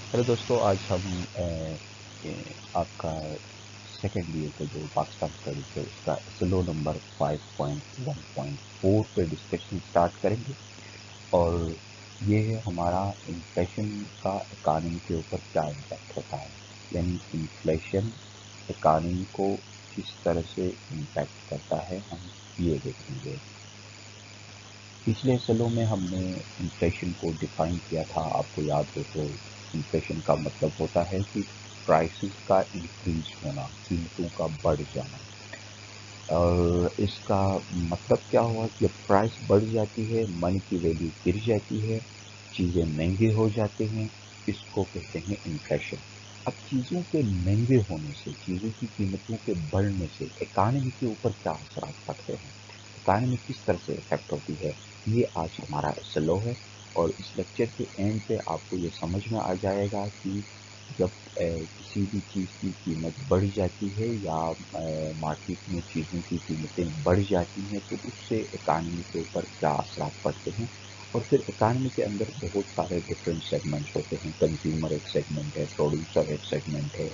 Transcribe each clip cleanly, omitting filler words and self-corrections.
Hello दोस्तों, आज हम आपका सेकेंड ईयर का जो पाकिस्तान स्टडीज है उसका स्लो नंबर 5.1.4 पे डिस्कशन स्टार्ट करेंगे। और ये है हमारा इन्फ्लेशन का इकानमी के ऊपर क्या इम्पैक्ट होता है, यानी इन्फ्लेशन इकानमी को किस तरह से इम्पैक्ट करता है, हम ये देखेंगे। पिछले सालों में हमने इन्फ्लेशन को डिफाइन किया था, आपको याद हो तो। इन्फ्लेशन का मतलब होता है कि प्राइसेस का इंक्रीज होना, कीमतों का बढ़ जाना। और इसका मतलब क्या हुआ, जब प्राइस बढ़ जाती है मनी की वैल्यू गिर जाती है, चीज़ें महंगे हो जाते हैं, इसको कहते हैं इन्फ्लेशन। अब चीज़ों के महंगे होने से, चीज़ों की कीमतों के बढ़ने से इकानमी के ऊपर क्या असर पड़ते हैं, इकानमी किस तरह से इफेक्ट होती है, ये आज हमारा स्लो है। और इस लेक्चर के एंड पे आपको ये समझ में आ जाएगा कि जब किसी भी चीज़ की कीमत बढ़ जाती है या मार्केट में चीज़ों की कीमतें बढ़ जाती हैं तो उससे इकानमी के ऊपर क्या असर पड़ते हैं। और फिर इकानमी के अंदर बहुत सारे डिफरेंट सेगमेंट्स होते हैं। कंज्यूमर एक सेगमेंट है, प्रोड्यूसर एक सेगमेंट है,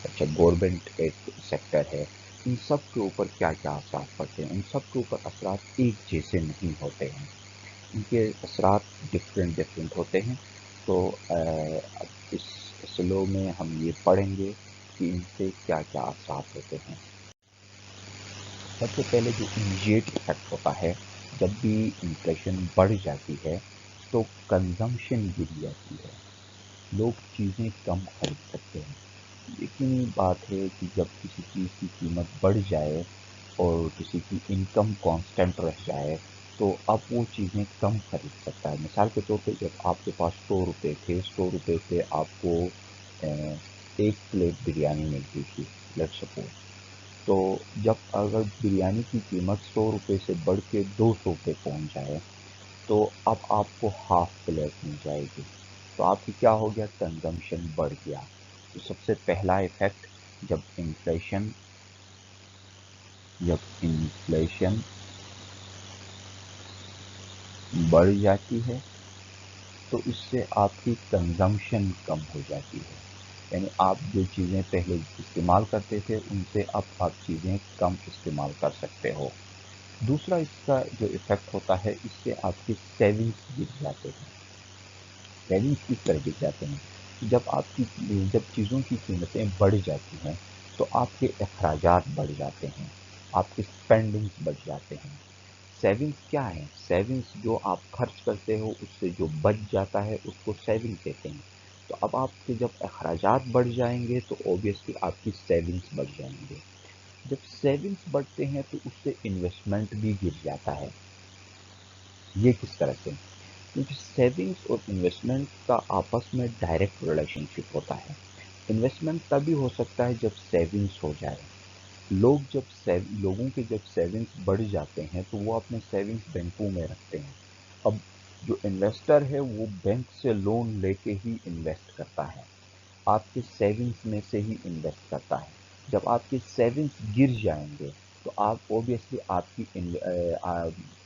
अच्छा गवर्नमेंट एक सेक्टर है। इन सब के ऊपर क्या क्या असर पड़ते हैं, उन सब के ऊपर असरात एक जैसे नहीं होते हैं, इनके असरात डिफरेंट डिफरेंट होते हैं। तो अब इस स्लो में हम ये पढ़ेंगे कि इनसे क्या क्या असरात होते हैं। सबसे पहले जो इमीडिएट इफेक्ट होता है, जब भी इन्फ्लेशन बढ़ जाती है तो कंजम्पशन गिर जाती है, लोग चीज़ें कम खरीद सकते हैं। यकीनी बात है कि जब किसी चीज़ की कीमत बढ़ जाए और किसी की इनकम कांस्टेंट रह जाए तो अब वो चीज़ें कम खरीद सकता है। मिसाल के तौर पे जब आपके पास 100 रुपये थे, 100 रुपये पे आपको एक प्लेट बिरयानी मिलती थी, लेट्स सपोज। तो जब अगर बिरयानी की कीमत 100 रुपये से बढ़ के 200 पे पहुंच जाए तो अब आपको हाफ प्लेट मिल जाएगी। तो आपकी क्या हो गया, कंजम्पशन बढ़ गया। तो सबसे पहला इफेक्ट, जब इन्फ्लेशन बढ़ जाती है तो इससे आपकी कंजम्पशन कम हो जाती है, यानी आप जो चीज़ें पहले इस्तेमाल करते थे उनसे अब आप चीज़ें कम इस्तेमाल कर सकते हो। दूसरा इसका जो इफ़ेक्ट होता है, इससे आपके सेविंग्स गिर जाते हैं। सेविंग्स किस तरह गिर जाते हैं, जब चीज़ों की कीमतें बढ़ जाती हैं तो आपके अखराजात बढ़ जाते हैं, आपके स्पेंडिंग्स बढ़ जाते हैं। सेविंग्स क्या है, सेविंग्स जो आप खर्च करते हो उससे जो बच जाता है उसको सेविंग कहते हैं। तो अब आपके जब अखराजात बढ़ जाएंगे तो ऑब्वियसली आपकी सेविंग्स बढ़ जाएंगे। जब सेविंग्स बढ़ते हैं तो उससे इन्वेस्टमेंट भी गिर जाता है। ये किस तरह से, क्योंकि सेविंग्स और इन्वेस्टमेंट का आपस में डायरेक्ट रिलेशनशिप होता है। इन्वेस्टमेंट तभी हो सकता है जब सेविंग्स हो जाए। लोगों के जब सेविंग्स बढ़ जाते हैं तो वो अपने सेविंग्स बैंकों में रखते हैं। अब जो इन्वेस्टर है वो बैंक से लोन लेके ही इन्वेस्ट करता है, आपके सेविंग्स में से ही इन्वेस्ट करता है। जब आपके सेविंग्स गिर जाएंगे तो आप ऑब्वियसली आपकी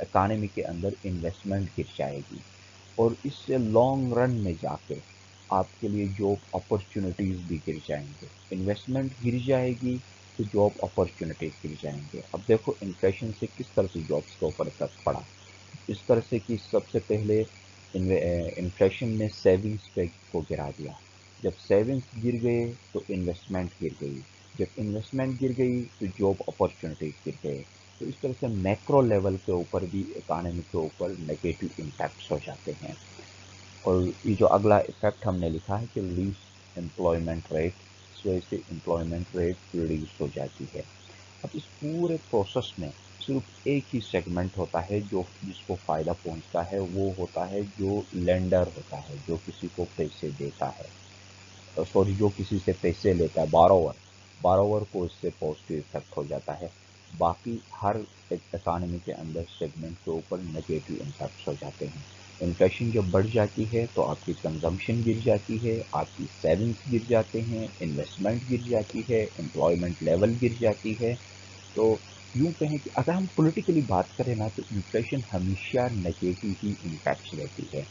इकानमी के अंदर इन्वेस्टमेंट गिर जाएगी, और इससे लॉन्ग रन में जाके आपके लिए जॉब अपॉर्चुनिटीज़ भी गिर जाएंगे। इन्वेस्टमेंट गिर जाएगी तो जॉब अपॉर्चुनिटीज़ गिर जाएंगे। अब देखो इन्फ्लेशन से किस तरह से जॉब्स के ऊपर इफेक्ट पड़ा। इस तरह से कि सबसे पहले इन्फ्लेशन ने सेविंग्स पे को गिरा दिया। जब सेविंग्स गिर गए तो इन्वेस्टमेंट गिर गई, जब इन्वेस्टमेंट गिर गई तो जॉब अपॉर्चुनिटीज गिर गए। तो इस तरह से मैक्रो लेवल के ऊपर भी इकानमी के ऊपर नेगेटिव इम्पैक्ट्स हो जाते हैं। और ये जो अगला इफेक्ट हमने लिखा है कि रिड्यूस एम्प्लॉयमेंट रेट, इस वजह से एम्प्लॉयमेंट रेट रिड्यूस हो जाती है। अब इस पूरे प्रोसेस में सिर्फ एक ही सेगमेंट होता है जो जिसको फ़ायदा पहुंचता है, वो होता है जो लेंडर होता है, जो किसी को पैसे देता है, सॉरी जो किसी से पैसे लेता है, बारोवर। बारोवर को इससे पॉजिटिव इफेक्ट हो जाता है। बाकी हर इकानमी के अंदर सेगमेंट के ऊपर नेगेटिव इम्पैक्ट्स हो जाते हैं। इन्फ्लेशन जब बढ़ जाती है तो आपकी कंजम्पशन गिर जाती है, आपकी सेविंग्स गिर जाते हैं, इन्वेस्टमेंट गिर जाती है, एम्प्लॉयमेंट लेवल गिर जाती है। तो यूँ कहें कि अगर हम पॉलिटिकली बात करें ना तो इन्फ्लेशन हमेशा नेगेटिव ही इम्पैक्ट्स रहती है।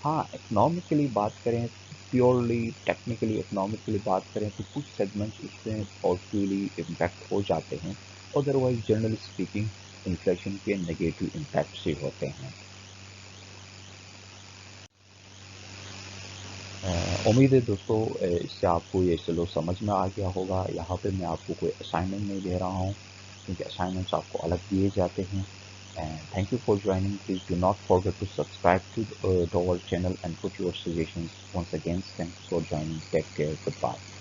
हाँ, इकोनॉमिकली बात करें پیورلی ٹیکنیکلی اکنامکلی بات کریں تو کچھ سیگمنٹس اس میں پازیٹیولی امپیکٹ ہو جاتے ہیں، ادروائز جنرلی اسپیکنگ انفلیشن کے نگیٹو امپیکٹ سے ہوتے ہیں۔ امید ہے دوستو اس سے آپ کو یہ چلو سمجھ میں آ گیا ہوگا۔ یہاں پہ میں آپ کو کوئی اسائنمنٹ نہیں دے رہا ہوں کیونکہ اسائنمنٹس آپ کو الگ دیے جاتے ہیں۔ Thank you for joining, please do not forget to subscribe to our channel and put your suggestions once again. Thanks for joining. Take care. Goodbye.